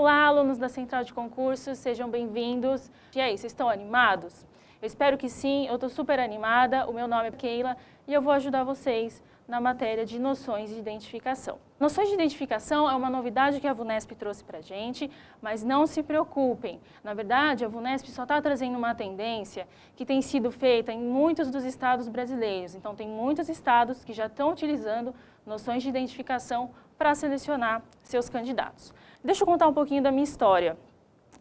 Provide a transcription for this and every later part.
Olá, alunos da Central de Concursos, sejam bem-vindos. E aí, vocês estão animados? Eu espero que sim, eu estou super animada. O meu nome é Keila e eu vou ajudar vocês na matéria de noções de identificação. Noções de identificação é uma novidade que a VUNESP trouxe para a gente, mas não se preocupem. Na verdade, a VUNESP só está trazendo uma tendência que tem sido feita em muitos dos estados brasileiros. Então, tem muitos estados que já estão utilizando noções de identificação para selecionar seus candidatos. Deixa eu contar um pouquinho da minha história.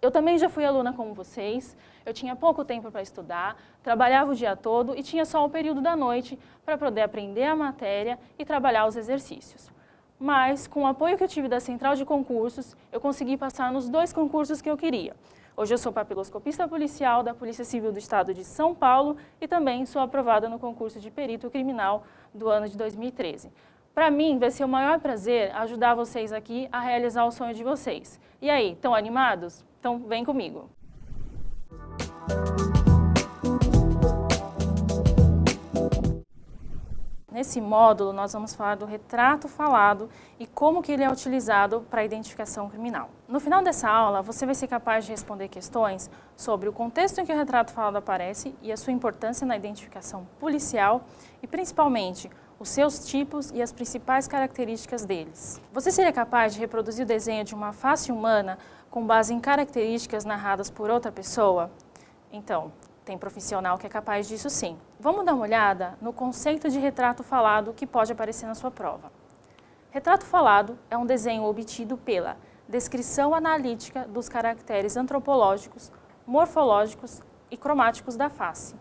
Eu também já fui aluna como vocês, eu tinha pouco tempo para estudar, trabalhava o dia todo e tinha só o período da noite para poder aprender a matéria e trabalhar os exercícios. Mas, com o apoio que eu tive da Central de Concursos, eu consegui passar nos 2 concursos que eu queria. Hoje eu sou papiloscopista policial da Polícia Civil do Estado de São Paulo e também sou aprovada no concurso de perito criminal do ano de 2013. Para mim, vai ser o maior prazer ajudar vocês aqui a realizar o sonho de vocês. E aí, estão animados? Então, vem comigo! Nesse módulo, nós vamos falar do retrato falado e como que ele é utilizado para a identificação criminal. No final dessa aula, você vai ser capaz de responder questões sobre o contexto em que o retrato falado aparece e a sua importância na identificação policial e, principalmente, os seus tipos e as principais características deles. Você seria capaz de reproduzir o desenho de uma face humana com base em características narradas por outra pessoa? Então, tem profissional que é capaz disso sim. Vamos dar uma olhada no conceito de retrato falado que pode aparecer na sua prova. Retrato falado é um desenho obtido pela descrição analítica dos caracteres antropológicos, morfológicos e cromáticos da face,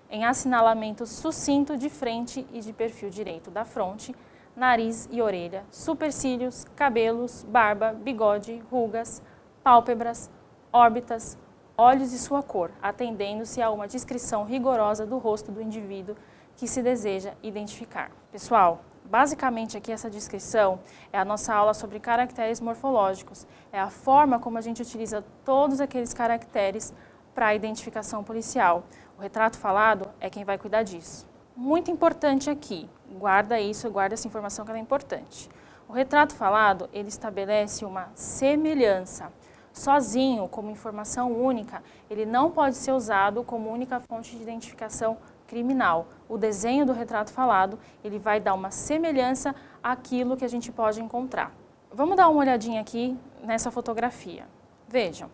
em assinalamento sucinto de frente e de perfil direito da fronte, nariz e orelha, supercílios, cabelos, barba, bigode, rugas, pálpebras, órbitas, olhos e sua cor, atendendo-se a uma descrição rigorosa do rosto do indivíduo que se deseja identificar. Pessoal, basicamente aqui essa descrição é a nossa aula sobre caracteres morfológicos, é a forma como a gente utiliza todos aqueles caracteres para a identificação policial. O retrato falado é quem vai cuidar disso. Muito importante aqui, guarda isso, guarda essa informação que ela é importante. O retrato falado, ele estabelece uma semelhança. Sozinho, como informação única, ele não pode ser usado como única fonte de identificação criminal. O desenho do retrato falado, ele vai dar uma semelhança àquilo que a gente pode encontrar. Vamos dar uma olhadinha aqui nessa fotografia. Vejam.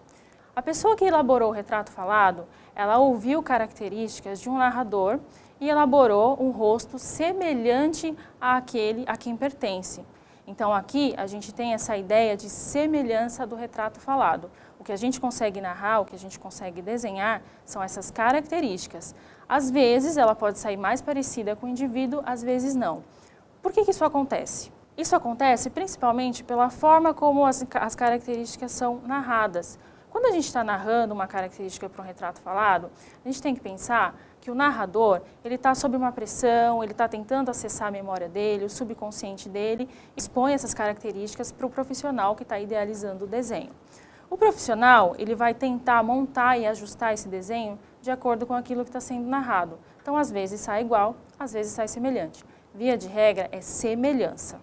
A pessoa que elaborou o retrato falado, ela ouviu características de um narrador e elaborou um rosto semelhante àquele a quem pertence. Então aqui a gente tem essa ideia de semelhança do retrato falado. O que a gente consegue narrar, o que a gente consegue desenhar são essas características. Às vezes ela pode sair mais parecida com o indivíduo, às vezes não. Por que isso acontece? Isso acontece principalmente pela forma como as características são narradas. Quando a gente está narrando uma característica para um retrato falado, a gente tem que pensar que o narrador ele está sob uma pressão, ele está tentando acessar a memória dele, o subconsciente dele, e expõe essas características para o profissional que está idealizando o desenho. O profissional ele vai tentar montar e ajustar esse desenho de acordo com aquilo que está sendo narrado. Então, às vezes sai igual, às vezes sai semelhante. Via de regra é semelhança.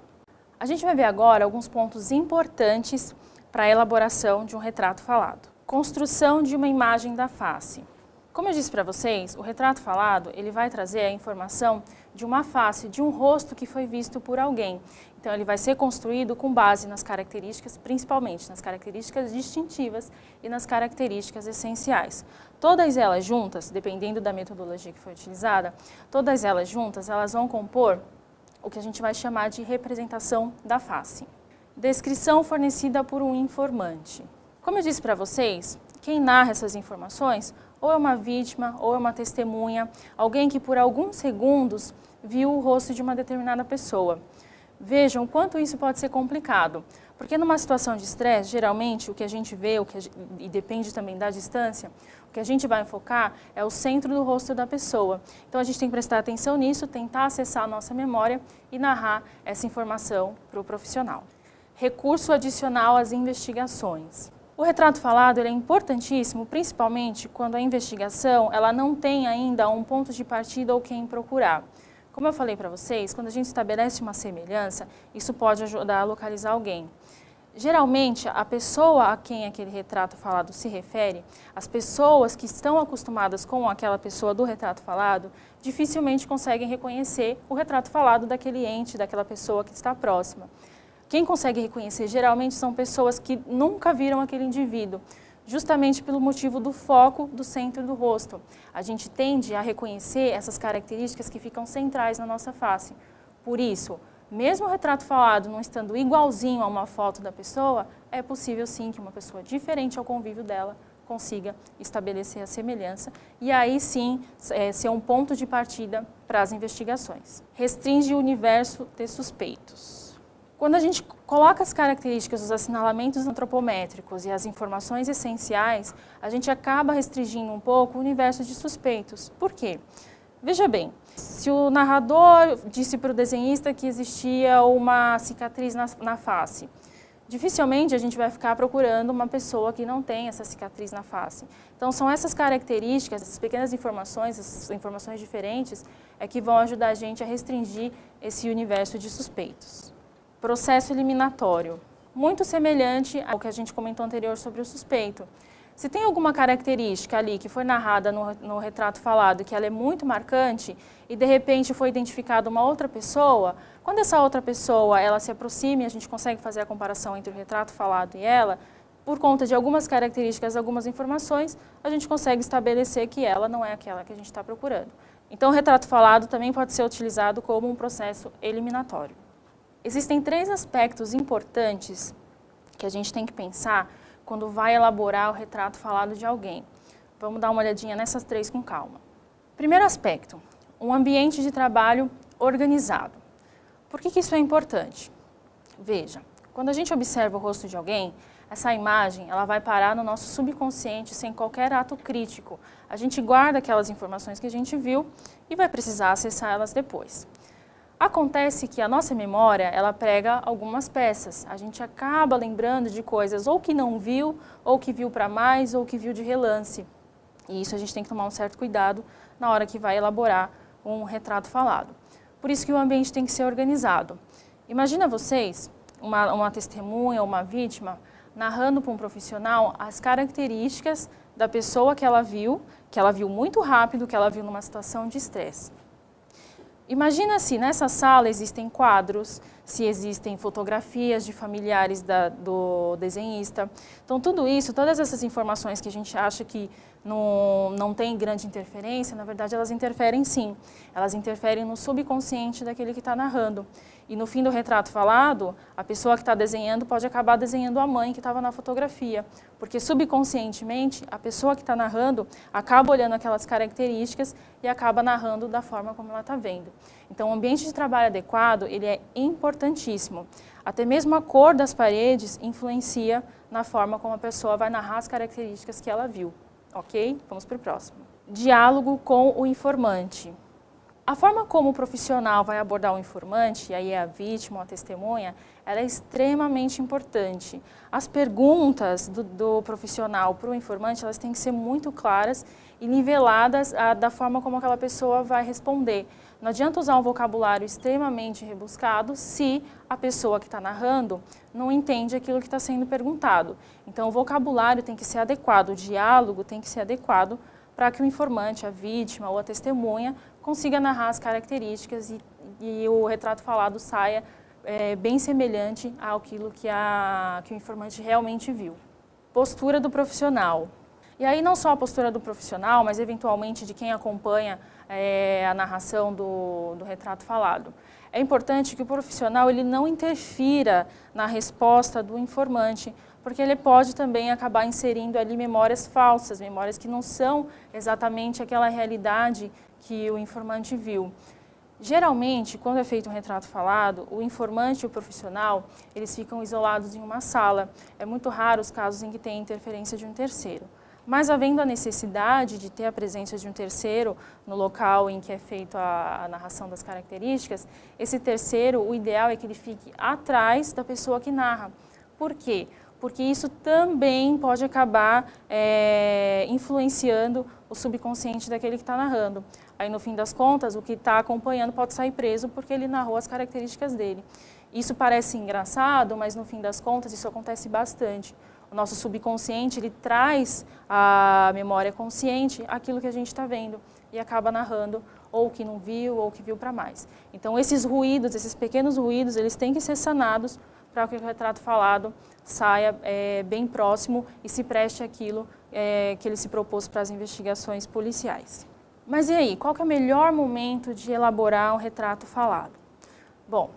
A gente vai ver agora alguns pontos importantes para a elaboração de um retrato falado. Construção de uma imagem da face. Como eu disse para vocês, o retrato falado ele vai trazer a informação de uma face, de um rosto que foi visto por alguém. Então ele vai ser construído com base nas características, principalmente nas características distintivas e nas características essenciais. Todas elas juntas, dependendo da metodologia que foi utilizada, todas elas juntas elas vão compor o que a gente vai chamar de representação da face. Descrição fornecida por um informante. Como eu disse para vocês, quem narra essas informações ou é uma vítima ou é uma testemunha, alguém que por alguns segundos viu o rosto de uma determinada pessoa. Vejam o quanto isso pode ser complicado, porque numa situação de estresse, geralmente o que a gente vê, e depende também da distância, o que a gente vai enfocar é o centro do rosto da pessoa. Então a gente tem que prestar atenção nisso, tentar acessar a nossa memória e narrar essa informação para o profissional. Recurso adicional às investigações. O retrato falado ele é importantíssimo, principalmente quando a investigação ela não tem ainda um ponto de partida ou quem procurar. Como eu falei para vocês, quando a gente estabelece uma semelhança, isso pode ajudar a localizar alguém. Geralmente, a pessoa a quem aquele retrato falado se refere, as pessoas que estão acostumadas com aquela pessoa do retrato falado, dificilmente conseguem reconhecer o retrato falado daquele ente, daquela pessoa que está próxima. Quem consegue reconhecer geralmente são pessoas que nunca viram aquele indivíduo, justamente pelo motivo do foco do centro do rosto. A gente tende a reconhecer essas características que ficam centrais na nossa face. Por isso, mesmo o retrato falado não estando igualzinho a uma foto da pessoa, é possível sim que uma pessoa diferente ao convívio dela consiga estabelecer a semelhança e aí sim ser um ponto de partida para as investigações. Restringe o universo de suspeitos. Quando a gente coloca as características dos assinalamentos antropométricos e as informações essenciais, a gente acaba restringindo um pouco o universo de suspeitos. Por quê? Veja bem, se o narrador disse para o desenhista que existia uma cicatriz na face, dificilmente a gente vai ficar procurando uma pessoa que não tem essa cicatriz na face. Então são essas características, essas pequenas informações, essas informações diferentes, é que vão ajudar a gente a restringir esse universo de suspeitos. Processo eliminatório, muito semelhante ao que a gente comentou anterior sobre o suspeito. Se tem alguma característica ali que foi narrada no retrato falado que ela é muito marcante e de repente foi identificada uma outra pessoa, quando essa outra pessoa ela se aproxima e a gente consegue fazer a comparação entre o retrato falado e ela, por conta de algumas características, algumas informações, a gente consegue estabelecer que ela não é aquela que a gente está procurando. Então o retrato falado também pode ser utilizado como um processo eliminatório. Existem 3 aspectos importantes que a gente tem que pensar quando vai elaborar o retrato falado de alguém. Vamos dar uma olhadinha nessas 3 com calma. Primeiro aspecto, um ambiente de trabalho organizado. Por que isso é importante? Veja, quando a gente observa o rosto de alguém, essa imagem ela vai parar no nosso subconsciente sem qualquer ato crítico. A gente guarda aquelas informações que a gente viu e vai precisar acessar elas depois. Acontece que a nossa memória, ela prega algumas peças. A gente acaba lembrando de coisas ou que não viu, ou que viu para mais, ou que viu de relance. E isso a gente tem que tomar um certo cuidado na hora que vai elaborar um retrato falado. Por isso que o ambiente tem que ser organizado. Imagina vocês, uma testemunha ou uma vítima, narrando para um profissional as características da pessoa que ela viu muito rápido, que ela viu numa situação de estresse. Imagina se nessa sala existem quadros, se existem fotografias de familiares do desenhista. Então tudo isso, todas essas informações que a gente acha que não tem grande interferência, na verdade elas interferem sim. Elas interferem no subconsciente daquele que está narrando. E no fim do retrato falado, a pessoa que está desenhando pode acabar desenhando a mãe que estava na fotografia. Porque subconscientemente, a pessoa que está narrando acaba olhando aquelas características e acaba narrando da forma como ela está vendo. Então o ambiente de trabalho adequado, ele é importantíssimo. Até mesmo a cor das paredes influencia na forma como a pessoa vai narrar as características que ela viu. Ok? Vamos para o próximo. Diálogo com o informante. A forma como o profissional vai abordar o informante, e aí é a vítima ou a testemunha, ela é extremamente importante. As perguntas do profissional para o informante, elas têm que ser muito claras e niveladas da forma como aquela pessoa vai responder. Não adianta usar um vocabulário extremamente rebuscado se a pessoa que está narrando não entende aquilo que está sendo perguntado. Então o vocabulário tem que ser adequado, o diálogo tem que ser adequado para que o informante, a vítima ou a testemunha consiga narrar as características e o retrato falado saia bem semelhante àquilo que o informante realmente viu. Postura do profissional. E aí não só a postura do profissional, mas eventualmente de quem acompanha a narração do retrato falado. É importante que o profissional ele não interfira na resposta do informante, porque ele pode também acabar inserindo ali memórias falsas, memórias que não são exatamente aquela realidade que o informante viu. Geralmente, quando é feito um retrato falado, o informante e o profissional, eles ficam isolados em uma sala. É muito raro os casos em que tem interferência de um terceiro. Mas havendo a necessidade de ter a presença de um terceiro no local em que é feita a narração das características, esse terceiro, o ideal é que ele fique atrás da pessoa que narra. Por quê? Porque isso também pode acabar influenciando o subconsciente daquele que está narrando. Aí, no fim das contas, o que está acompanhando pode sair preso porque ele narrou as características dele. Isso parece engraçado, mas no fim das contas isso acontece bastante. O nosso subconsciente, ele traz à memória consciente aquilo que a gente está vendo e acaba narrando ou o que não viu ou o que viu para mais. Então, esses ruídos, esses pequenos ruídos, eles têm que ser sanados para que o retrato falado saia bem próximo e se preste àquilo que ele se propôs para as investigações policiais. Mas e aí, qual que é o melhor momento de elaborar um retrato falado? Bom,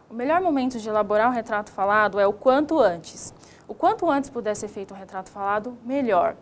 o melhor momento de elaborar um retrato falado é o quanto antes. O quanto antes puder ser feito um retrato falado, melhor.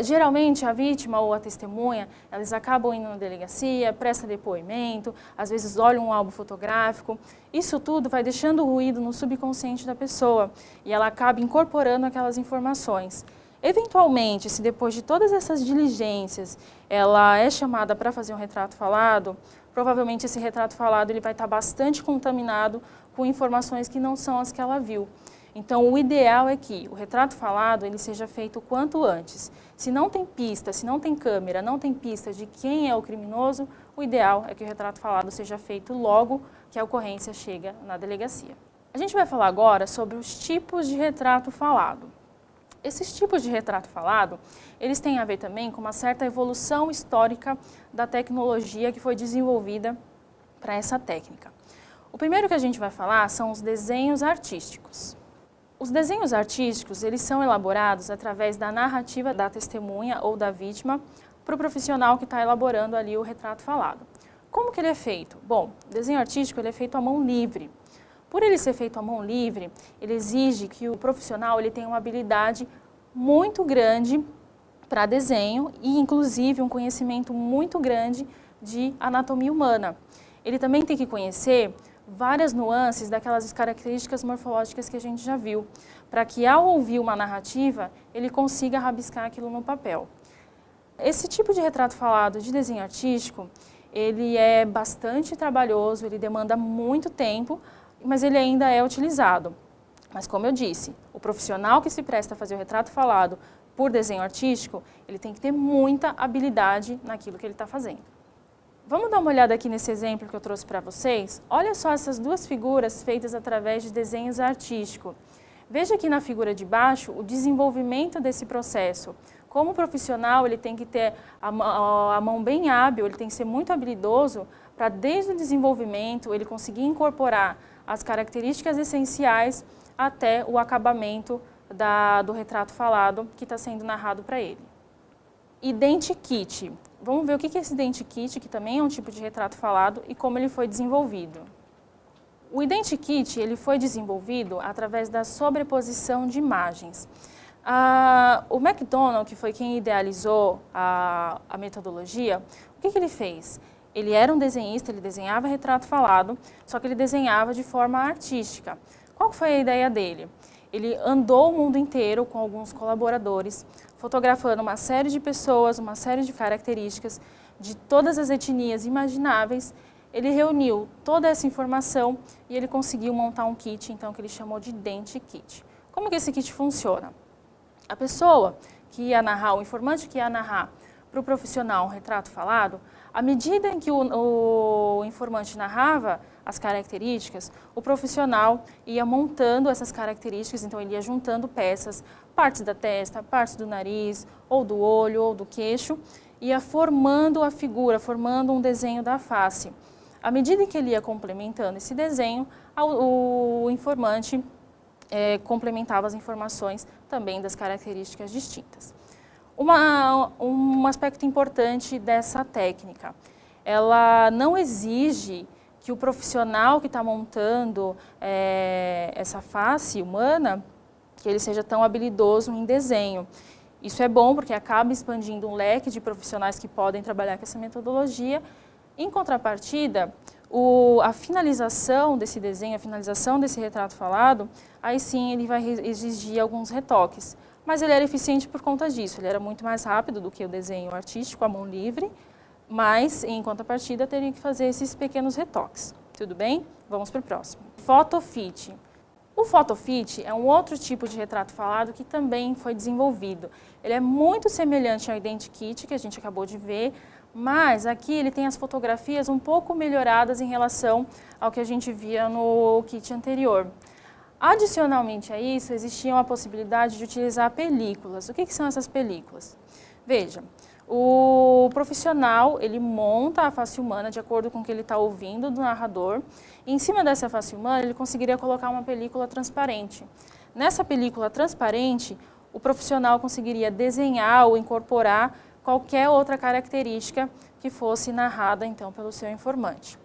Geralmente, a vítima ou a testemunha, elas acabam indo na delegacia, prestam depoimento, às vezes olham um álbum fotográfico. Isso tudo vai deixando ruído no subconsciente da pessoa e ela acaba incorporando aquelas informações. Eventualmente, se depois de todas essas diligências, ela é chamada para fazer um retrato falado, provavelmente esse retrato falado ele vai estar bastante contaminado com informações que não são as que ela viu. Então, o ideal é que o retrato falado ele seja feito o quanto antes. Se não tem pista, se não tem câmera, não tem pista de quem é o criminoso, o ideal é que o retrato falado seja feito logo que a ocorrência chega na delegacia. A gente vai falar agora sobre os tipos de retrato falado. Esses tipos de retrato falado, eles têm a ver também com uma certa evolução histórica da tecnologia que foi desenvolvida para essa técnica. O primeiro que a gente vai falar são os desenhos artísticos. Os desenhos artísticos, eles são elaborados através da narrativa da testemunha ou da vítima para o profissional que está elaborando ali o retrato falado. Como que ele é feito? Bom, o desenho artístico ele é feito à mão livre. Por ele ser feito à mão livre, ele exige que o profissional ele tenha uma habilidade muito grande para desenho e, inclusive, um conhecimento muito grande de anatomia humana. Ele também tem que conhecer várias nuances daquelas características morfológicas que a gente já viu, para que ao ouvir uma narrativa, ele consiga rabiscar aquilo no papel. Esse tipo de retrato falado de desenho artístico, ele é bastante trabalhoso, ele demanda muito tempo, mas ele ainda é utilizado. Mas como eu disse, o profissional que se presta a fazer o retrato falado por desenho artístico, ele tem que ter muita habilidade naquilo que ele está fazendo. Vamos dar uma olhada aqui nesse exemplo que eu trouxe para vocês? Olha só essas duas figuras feitas através de desenhos artísticos. Veja aqui na figura de baixo o desenvolvimento desse processo. Como profissional, ele tem que ter a mão bem hábil, ele tem que ser muito habilidoso para, desde o desenvolvimento, ele conseguir incorporar as características essenciais até o acabamento do retrato falado que está sendo narrado para ele. Identikit. Vamos ver o que é esse identikit, que também é um tipo de retrato falado, e como ele foi desenvolvido. O identikit ele foi desenvolvido através da sobreposição de imagens. O McDonald, que foi quem idealizou a metodologia, o que ele fez? Ele era um desenhista, ele desenhava retrato falado, só que ele desenhava de forma artística. Qual foi a ideia dele? Ele andou o mundo inteiro com alguns colaboradores, fotografando uma série de pessoas, uma série de características de todas as etnias imagináveis. Ele reuniu toda essa informação e ele conseguiu montar um kit, então, que ele chamou de Identikit. Como que esse kit funciona? A pessoa que ia narrar, o informante que ia narrar para o profissional um retrato falado, à medida em que o informante narrava as características, o profissional ia montando essas características, então ele ia juntando peças, partes da testa, partes do nariz, ou do olho, ou do queixo, ia formando a figura, formando um desenho da face. À medida em que ele ia complementando esse desenho, o informante complementava as informações também das características distintas. Um aspecto importante dessa técnica, ela não exige que o profissional que está montando essa face humana, que ele seja tão habilidoso em desenho. Isso é bom porque acaba expandindo um leque de profissionais que podem trabalhar com essa metodologia. Em contrapartida, a finalização desse desenho, a finalização desse retrato falado, aí sim ele vai exigir alguns retoques. Mas ele era eficiente por conta disso, ele era muito mais rápido do que o desenho artístico, à mão livre, mas em contrapartida teria que fazer esses pequenos retoques. Tudo bem? Vamos para o próximo. Photofit. O Photofit é um outro tipo de retrato falado que também foi desenvolvido. Ele é muito semelhante ao Identikit, que a gente acabou de ver, mas aqui ele tem as fotografias um pouco melhoradas em relação ao que a gente via no kit anterior. Adicionalmente a isso, existia uma possibilidade de utilizar películas. O que são essas películas? Veja, o profissional, ele monta a face humana de acordo com o que ele está ouvindo do narrador, e em cima dessa face humana ele conseguiria colocar uma película transparente. Nessa película transparente, o profissional conseguiria desenhar ou incorporar qualquer outra característica que fosse narrada então pelo seu informante.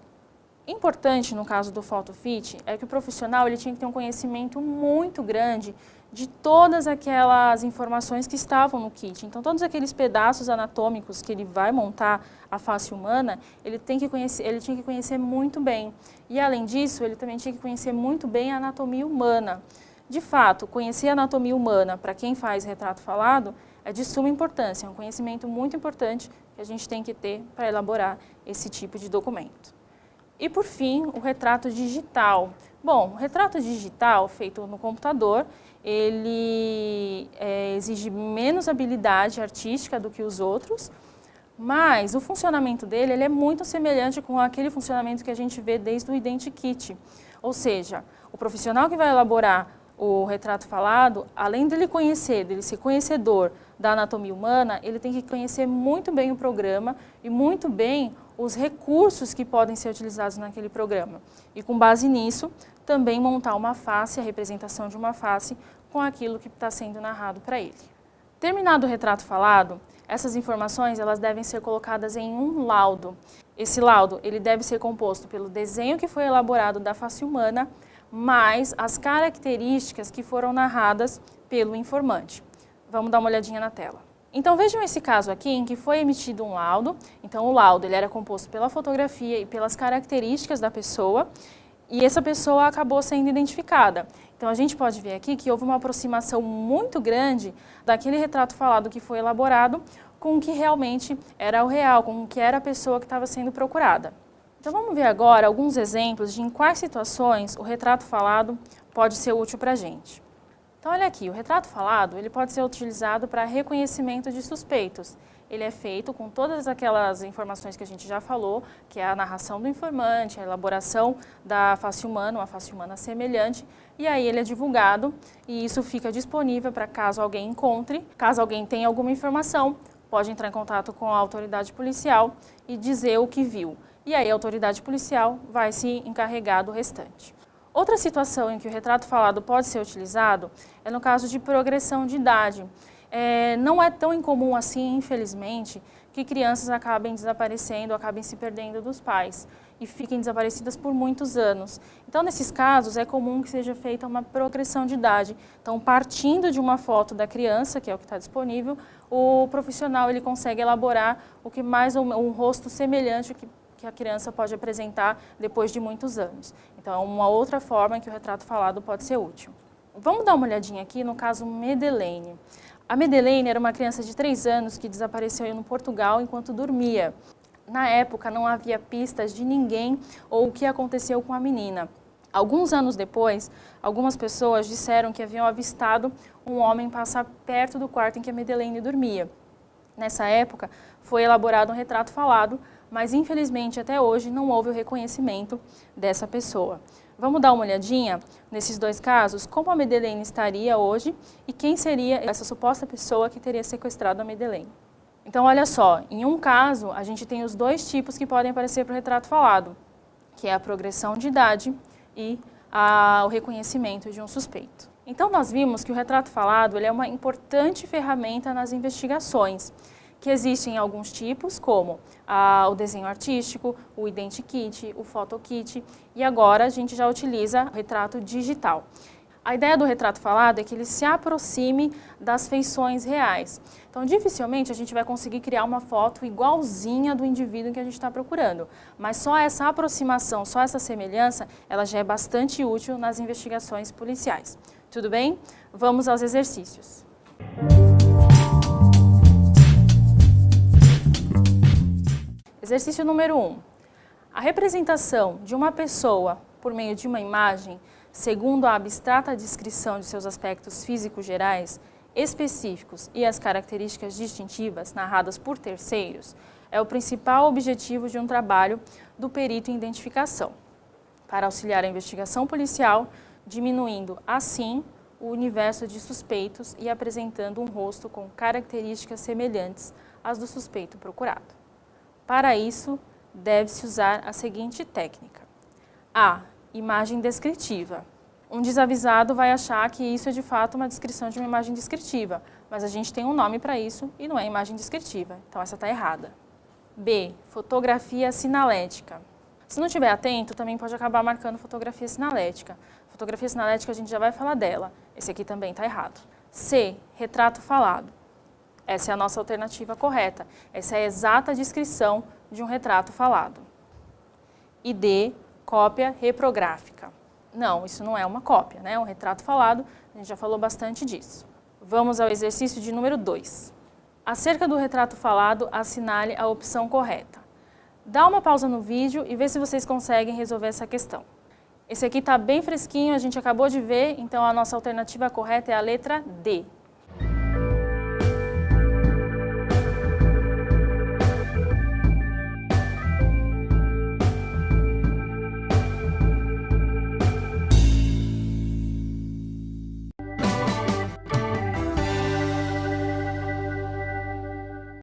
Importante no caso do PhotoFit é que o profissional ele tinha que ter um conhecimento muito grande de todas aquelas informações que estavam no kit. Então, todos aqueles pedaços anatômicos que ele vai montar a face humana, ele tinha que conhecer muito bem. E, além disso, ele também tinha que conhecer muito bem a anatomia humana. De fato, conhecer a anatomia humana para quem faz retrato falado é de suma importância, é um conhecimento muito importante que a gente tem que ter para elaborar esse tipo de documento. E, por fim, o retrato digital. Bom, o retrato digital feito no computador, ele exige menos habilidade artística do que os outros, mas o funcionamento dele ele é muito semelhante com aquele funcionamento que a gente vê desde o Identikit. Ou seja, o profissional que vai elaborar o retrato falado, além dele ser conhecedor da anatomia humana, ele tem que conhecer muito bem o programa e muito bem os recursos que podem ser utilizados naquele programa. E com base nisso, também montar uma face, a representação de uma face, com aquilo que está sendo narrado para ele. Terminado o retrato falado, essas informações elas devem ser colocadas em um laudo. Esse laudo ele deve ser composto pelo desenho que foi elaborado da face humana, mais as características que foram narradas pelo informante. Vamos dar uma olhadinha na tela. Então vejam esse caso aqui em que foi emitido um laudo. Então o laudo ele era composto pela fotografia e pelas características da pessoa e essa pessoa acabou sendo identificada. Então a gente pode ver aqui que houve uma aproximação muito grande daquele retrato falado que foi elaborado com o que realmente era o real, com o que era a pessoa que estava sendo procurada. Então vamos ver agora alguns exemplos de em quais situações o retrato falado pode ser útil para a gente. Então olha aqui, o retrato falado ele pode ser utilizado para reconhecimento de suspeitos. Ele é feito com todas aquelas informações que a gente já falou, que é a narração do informante, a elaboração da face humana, uma face humana semelhante, e aí ele é divulgado e isso fica disponível para caso alguém encontre, caso alguém tenha alguma informação, pode entrar em contato com a autoridade policial e dizer o que viu. E aí a autoridade policial vai se encarregar do restante. Outra situação em que o retrato falado pode ser utilizado é no caso de progressão de idade. Não é tão incomum assim, infelizmente, que crianças acabem desaparecendo, acabem se perdendo dos pais e fiquem desaparecidas por muitos anos. Então, nesses casos, é comum que seja feita uma progressão de idade. Então, partindo de uma foto da criança, que é o que está disponível, o profissional ele consegue elaborar o que mais um rosto semelhante que a criança pode apresentar depois de muitos anos. Então, é uma outra forma em que o retrato falado pode ser útil. Vamos dar uma olhadinha aqui no caso Madeleine. A Madeleine era uma criança de 3 anos que desapareceu no Portugal enquanto dormia. Na época, não havia pistas de ninguém ou o que aconteceu com a menina. Alguns anos depois, algumas pessoas disseram que haviam avistado um homem passar perto do quarto em que a Madeleine dormia. Nessa época, foi elaborado um retrato falado, mas infelizmente até hoje não houve o reconhecimento dessa pessoa. Vamos dar uma olhadinha nesses dois casos, como a Madeleine estaria hoje e quem seria essa suposta pessoa que teria sequestrado a Madeleine. Então olha só, em um caso a gente tem os dois tipos que podem aparecer para o retrato falado, que é a progressão de idade e o reconhecimento de um suspeito. Então nós vimos que o retrato falado ele é uma importante ferramenta nas investigações, que existem alguns tipos, como o desenho artístico, o Identikit, o PhotoKit, e agora a gente já utiliza o retrato digital. A ideia do retrato falado é que ele se aproxime das feições reais. Então, dificilmente a gente vai conseguir criar uma foto igualzinha do indivíduo que a gente está procurando, mas só essa aproximação, só essa semelhança, ela já é bastante útil nas investigações policiais. Tudo bem? Vamos aos exercícios. Exercício número 1. A representação de uma pessoa por meio de uma imagem, segundo a abstrata descrição de seus aspectos físicos gerais, específicos e as características distintivas narradas por terceiros, é o principal objetivo de um trabalho do perito em identificação, para auxiliar a investigação policial, diminuindo, assim, o universo de suspeitos e apresentando um rosto com características semelhantes às do suspeito procurado. Para isso, deve-se usar a seguinte técnica. A. Imagem descritiva. Um desavisado vai achar que isso é de fato uma descrição de uma imagem descritiva, mas a gente tem um nome para isso e não é imagem descritiva, então essa está errada. B. Fotografia sinalética. Se não estiver atento, também pode acabar marcando fotografia sinalética. Fotografia sinalética a gente já vai falar dela, esse aqui também está errado. C. Retrato falado. Essa é a nossa alternativa correta, essa é a exata descrição de um retrato falado. E D. Cópia reprográfica. Não, isso não é uma cópia, né? É um retrato falado, a gente já falou bastante disso. Vamos ao exercício de número 2. Acerca do retrato falado, assinale a opção correta. Dá uma pausa no vídeo e vê se vocês conseguem resolver essa questão. Esse aqui está bem fresquinho, a gente acabou de ver, então a nossa alternativa correta é a letra D.